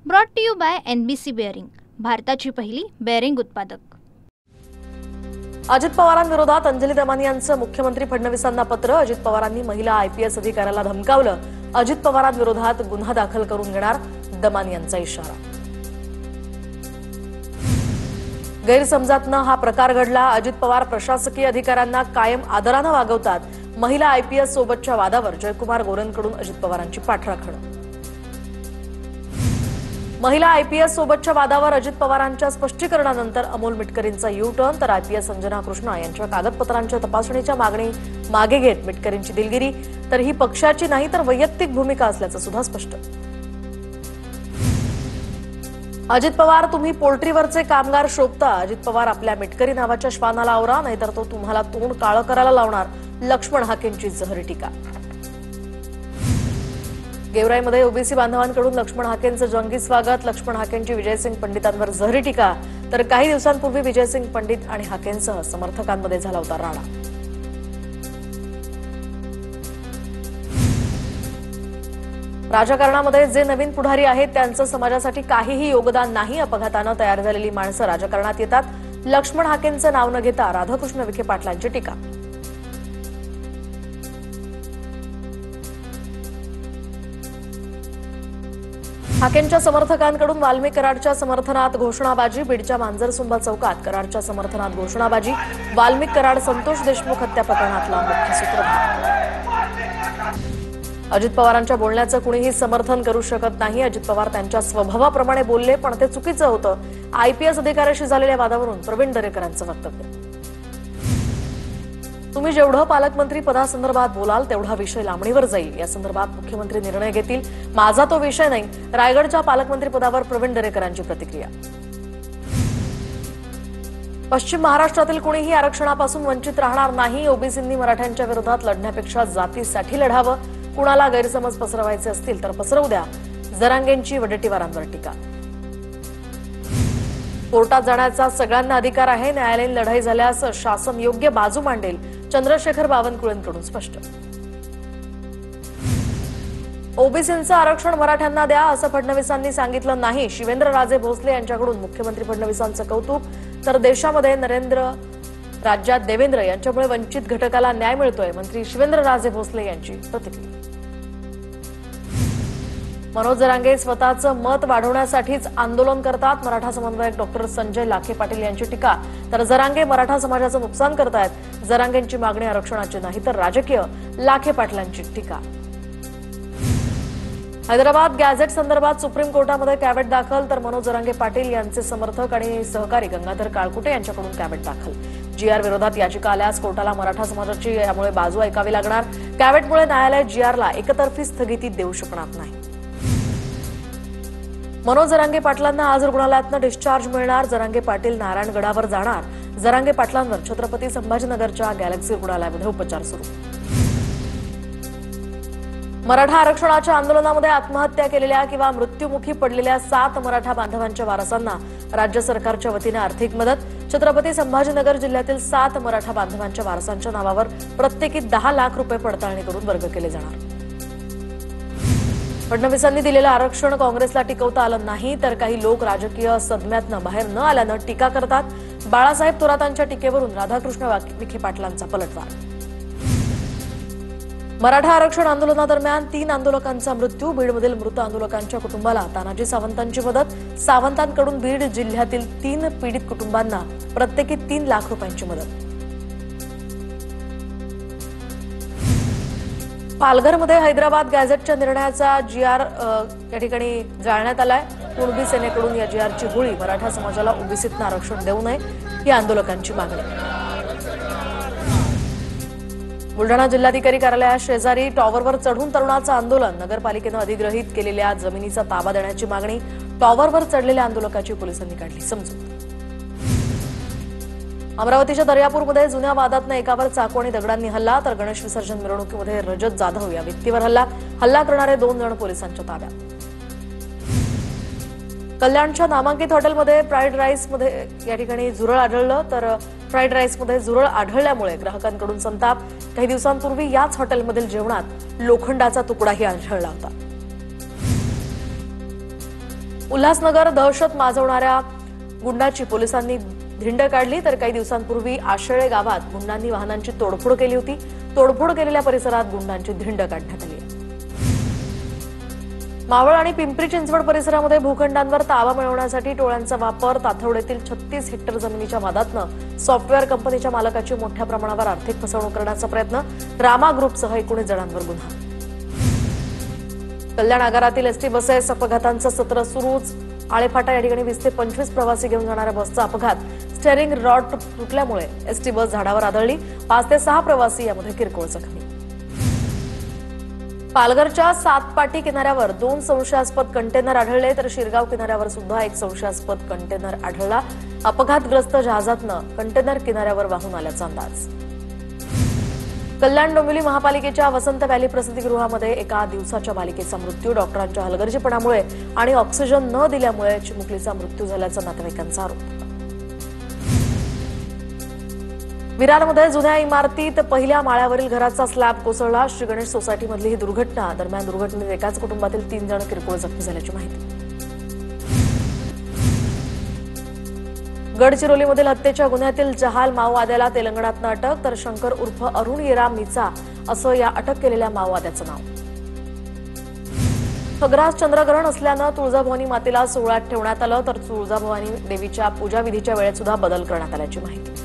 Brought to you by NBC bearing, भारताची पहिली bearing उत्पादक। अजित पवारांविरोधात अंजली दमानी यांचं मुख्यमंत्री फडणवीसांना पत्र। अजित पवारांनी महिला IPS अधिकाऱ्याला धमकावलं। अजित पवारांविरोधात गुन्हा दाखल करून घेणार, दमानी यांचा इशारा। गैरसमजातनं हा प्रकार घडला। अजित पवार प्रशासकीय अधिकाऱ्यांना कायम आदरानं वागवतात। महिला IPS सोबतच्या वादावर जयकुमार गोरेंकडून अजित पवारांची पाठराखण। महिला IPS सोबतच्या वादावर अजित पवारांच्या स्पष्टीकरणानंतर अमोल मिटकरींचा U-टर्न, तर IPS अंजना कृष्णा यांच्या कागदपत्रांच्या तपासणीच्या मागणी मागे घेत मिटकरींची दिलगिरी। तर ही पक्षाची नाही तर वैयक्तिक भूमिका असल्याचं सुद्धा स्पष्ट। अजित पवार, तुम्ही पोल्ट्रीवरचे कामगार शोभता। अजित पवार, आपल्या मिटकरी नावाच्या श्वानाला आवरा, नाहीतर तो तुम्हाला तोंड काळं करायला लावणार। लक्ष्मण हाकेंची जहरी टीका। गेवराईमध्ये ओबीसी बांधवांकडून लक्ष्मण हाकेंचं जंगी स्वागत। लक्ष्मण हाकेंची विजयसिंग पंडितांवर जहरी टीका। तर काही दिवसांपूर्वी विजयसिंग पंडित आणि हाकेंसह समर्थकांमध्ये झाला होता राडा। राजकारणामध्ये जे नवीन पुढारी आहेत त्यांचं समाजासाठी काहीही योगदान नाही। अपघातानं तयार झालेली माणसं राजकारणात येतात। लक्ष्मण हाकेंचं नाव न घेता राधाकृष्ण विखे पाटलांची टीका। हाकेंच्या समर्थकांकडून वाल्मिक कराडच्या समर्थनात घोषणाबाजी। बीडच्या मांजरसुंबा चौकात कराडच्या समर्थनात घोषणाबाजी। वाल्मिक कराड संतोष देशमुख हत्या प्रकरणातला मुख्य सूत्रधार। अजित पवारांच्या बोलण्याचं कुणीही समर्थन करू शकत नाही। अजित पवार त्यांच्या स्वभावाप्रमाणे बोलले, पण ते चुकीचं होतं। IPS अधिकाऱ्याशी झालेल्या वादावरून प्रवीण दरेकरांचं वक्तव्य। तुम्ही जेवढं पालकमंत्री पदासंदर्भात बोलाल तेवढा विषय लांबणीवर जाईल। या संदर्भात मुख्यमंत्री निर्णय घेतील, माझा तो विषय नाही। रायगडच्या पालकमंत्री पदावर प्रवीण दरेकरांची प्रतिक्रिया। पश्चिम महाराष्ट्रातील कुणीही आरक्षणापासून वंचित राहणार नाही। ओबीसींनी मराठ्यांच्या विरोधात लढण्यापेक्षा जातीसाठी लढावं। कुणाला गैरसमज पसरवायचे असतील तर पसरवू द्या, जरांगेंची वडेट्टीवारांवर टीका। कोर्टात जाण्याचा सगळ्यांना अधिकार आहे। न्यायालयीन लढाई झाल्यास शासन योग्य बाजू मांडेल, चंद्रशेखर बावनकुळेंकडून स्पष्ट। ओबीसींचं आरक्षण मराठ्यांना द्या असं फडणवीसांनी सांगितलं नाही। शिवेंद्रराजे भोसले यांच्याकडून मुख्यमंत्री फडणवीसांचं कौतुक। तर देशामध्ये नरेंद्र, राज्यात देवेंद्र यांच्यामुळे वंचित घटकाला न्याय मिळतोय, मंत्री शिवेंद्रराजे भोसले यांची प्रतिक्रिया। मनोज जरांगे स्वतःचं मत वाढवण्यासाठीच आंदोलन करतात। मराठा समन्वयक डॉक्टर संजय लाखे पाटील यांची टीका। तर जरांगे मराठा समाजाचं नुकसान करतायत। जरांगेंची मागणी आरक्षणाची नाही तर राजकीय, लाखे पाटलांची टीका। हैदराबाद गॅझेट संदर्भात सुप्रीम कोर्टामध्ये कॅव्हेट दाखल। तर मनोज जरांगे पाटील यांचे समर्थक आणि सहकारी गंगाधर काळकुटे यांच्याकडून कॅव्हेट दाखल। GR विरोधात याचिका आल्यास कोर्टाला मराठा समाजाची यामुळे बाजू ऐकावी लागणार। कॅव्हेटमुळे न्यायालय GRला एकतर्फी स्थगिती देऊ शकणार नाही। मनोज जरांगे पाटलांना आज रुग्णालयातनं डिस्चार्ज मिळणार। जरांगे पाटील नारायणगडावर जाणार। जरांगे पाटलांवर छत्रपती संभाजीनगरच्या गॅलेक्सी रुग्णालयामध्ये उपचार सुरू। मराठा आरक्षणाच्या आंदोलनामध्ये आत्महत्या केलेल्या किंवा मृत्युमुखी पडलेल्या 7 मराठा बांधवांच्या वारसांना राज्य सरकारच्या वतीने आर्थिक मदत। छत्रपती संभाजीनगर जिल्ह्यातील 7 मराठा बांधवांच्या वारसांच्या नावावर प्रत्येकी 10 लाख रुपये पडताळणी करून वर्ग केले जाणार। फडणवीसांनी दिलेलं आरक्षण काँग्रेसला टिकवता आलं नाही, तर काही लोक राजकीय सदम्यातनं बाहेर न आल्यानं टीका करतात। बाळासाहेब थोरातांच्या टीकेवरून राधाकृष्ण विखे पाटलांचा पलटवार। मराठा आरक्षण आंदोलनादरम्यान 3 आंदोलकांचा मृत्यू। बीडमधील मृत आंदोलकांच्या कुटुंबाला तानाजी सावंतांची मदत। सावंतांकडून बीड जिल्ह्यातील 3 पीडित कुटुंबांना प्रत्येकी 3 लाख रुपयांची मदत। पालघरमध्ये हैदराबाद गॅझेटच्या निर्णयाचा GR या ठिकाणी जाळण्यात आलाय। कुणबी सेनेकडून या GRची होळी। मराठा समाजाला ओबीसीतनं आरक्षण देऊ नये ही आंदोलकांची मागणी। बुलढाणा जिल्हाधिकारी कार्यालया शेजारी टॉवरवर चढून तरुणाचं आंदोलन। नगरपालिकेनं अधिग्रहित केलेल्या जमिनीचा ताबा देण्याची मागणी। टॉवरवर चढलेल्या आंदोलकाची पोलिसांनी काढली समजूत। अमरावतीच्या दर्यापूरमध्ये जुन्या वादातनं एकावर चाकू आणि दगडांनी हल्ला। तर गणेश विसर्जन मिरवणुकीमध्ये रजत जाधव या व्यक्तीवर हल्ला करणारे 2 जण पोलिसांच्या ताब्यात। कल्याणच्या नामांकित हॉटेलमध्ये फ्राईड राईसमध्ये या ठिकाणी झुरळ आढळलं। तर फ्राईड राईसमध्ये झुरळ आढळल्यामुळे ग्राहकांकडून संताप। काही दिवसांपूर्वी याच हॉटेलमधील जेवणात लोखंडाचा तुकडाही आढळला होता। उल्हासनगर दहशत माजवणाऱ्या गुंडाची पोलिसांनी धिंड काढली तर काही दिवसांपूर्वी आशळे गावात गुंडांनी वाहनांची तोडफोड केली होती। तोडफोड केलेल्या परिसरात गुंडांची धिंड काढण्यात आली आहे। मावळ आणि पिंपरी चिंचवड परिसरामध्ये भूखंडांवर ताबा मिळवण्यासाठी टोळ्यांचा वापर, ताथवडेतील 36 हेक्टर जमिनीच्या वादातनं सॉफ्टवेअर कंपनीच्या मालकाची मोठ्या प्रमाणावर आर्थिक फसवणूक करण्याचा प्रयत्न, रामा ग्रुपसह 19 जणांवर गुन्हा। कल्याण आगारातील एसटी बसेस अपघातांचं सत्र सुरूच। आळेफाटा या ठिकाणी 20 ते 25 प्रवासी घेऊन जाणाऱ्या बसचा अपघात, स्टेअरिंग रॉड तुटल्यामुळे एसटी बस झाडावर आदळली। 5 ते 6 प्रवासी यामध्ये किरकोळ जखमी। पालघरच्या सातपाटी किनाऱ्यावर 2 संशयास्पद कंटेनर आढळले तर शिरगाव किनाऱ्यावर सुद्धा एक संशयास्पद कंटेनर आढळला। अपघातग्रस्त जहाजातनं कंटेनर किनाऱ्यावर वाहून आल्याचा अंदाज। कल्याण डोंबिवली महापालिकेच्या वसंत व्हॅली प्रसूतिगृहामध्ये एका दिवसाच्या बालिकेचा मृत्यू, डॉक्टरांच्या हलगर्जीपणामुळे आणि ऑक्सिजन न दिल्यामुळे चिमुकलीचा मृत्यू झाल्याचा नातेवाईकांचा आरोप। विरारमध्ये जुन्या इमारतीत पहिल्या माळ्यावरील घराचा स्लॅब कोसळला। श्री गणेश सोसायटीमधली ही दुर्घटना। दरम्यान दुर्घटनेत एकाच कुटुंबातील 3 जण किरकोळ जखमी झाल्याची माहिती। गडचिरोलीमधील हत्येच्या गुन्ह्यातील जहाल माओवाद्याला तेलंगणातनं अटक तर शंकर उर्फ अरुण येरा मिचा असं या अटक केलेल्या माओवाद्याचं नाव। खग्रास चंद्रग्रहण असल्यानं तुळजाभवानी मातेला सोहळ्यात ठेवण्यात आलं तर तुळजाभवानी देवीच्या पूजाविधीच्या वेळेत सुद्धा बदल करण्यात आल्याची माहिती।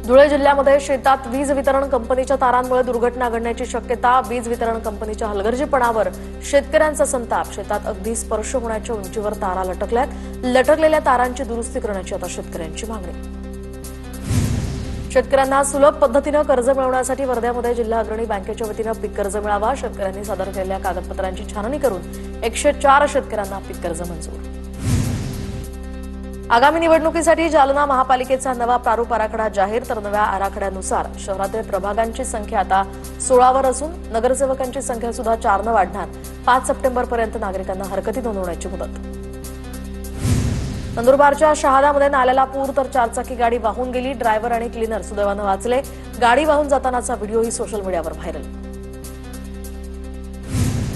धुळे जिल्ह्यामध्ये शेतात वीज वितरण कंपनीच्या तारांमुळे दुर्घटना घडण्याची शक्यता। वीज वितरण कंपनीच्या हलगर्जीपणावर शेतकऱ्यांचा संताप। शेतात अगदी स्पर्श होण्याच्या उंचीवर तारा लटकल्यात। लटकलेल्या तारांची दुरुस्ती करण्याची आता शेतकऱ्यांची मागणी। शेतकऱ्यांना सुलभ पद्धतीनं कर्ज मिळवण्यासाठी वर्ध्यामध्ये जिल्हा अग्रणी बँकेच्या वतीनं पीक कर्ज मिळावा। शेतकऱ्यांनी सादर केलेल्या कागदपत्रांची छाननी करून 104 शेतकऱ्यांना पीक कर्ज मंजूर। आगामी निवडणुकीसाठी जालना महापालिकेचा नवा प्रारूप आराखडा जाहीर तर नव्या आराखड्यानुसार शहरातील प्रभागांची संख्या आता 16वर असून नगरसेवकांची संख्या सुद्धा 4ने वाढणार। 5 सप्टेंबरपर्यंत नागरिकांना हरकती नोंदवण्याची मुदत। नंदुरबारच्या शहादामध्ये नाल्याला पूर तर 4चाकी गाडी वाहून गेली। ड्रायव्हर आणि क्लीनर सुदैवानं वाचले। गाडी वाहून जातानाचा व्हिडिओही सोशल मीडियावर व्हायरल।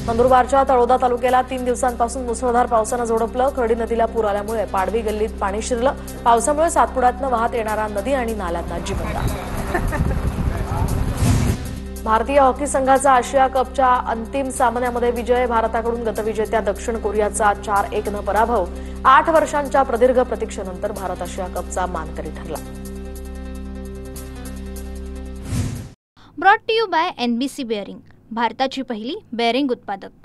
नंदुरबारच्या तळोदा तालुक्याला 3 दिवसांपासून मुसळधार पावसानं झोडपलं। खर्डी नदीला पूर आल्यामुळे पाडवी गल्लीत पाणी शिरलं। पावसामुळे सातपुड्यातनं वाहत येणारा नदी आणि नाल्यांना जीवनदान। भारतीय हॉकी संघाचा आशिया कपच्या अंतिम सामन्यामध्ये विजय। भारताकडून गतविजेत्या दक्षिण कोरियाचा 4-1 पराभव। 8 वर्षांच्या प्रदीर्घ प्रतीक्षेनंतर भारत आशिया कपचा मानकरी ठरला। Brought to you by NBC bearing, भारताची पहिली बेअरिंग उत्पादक।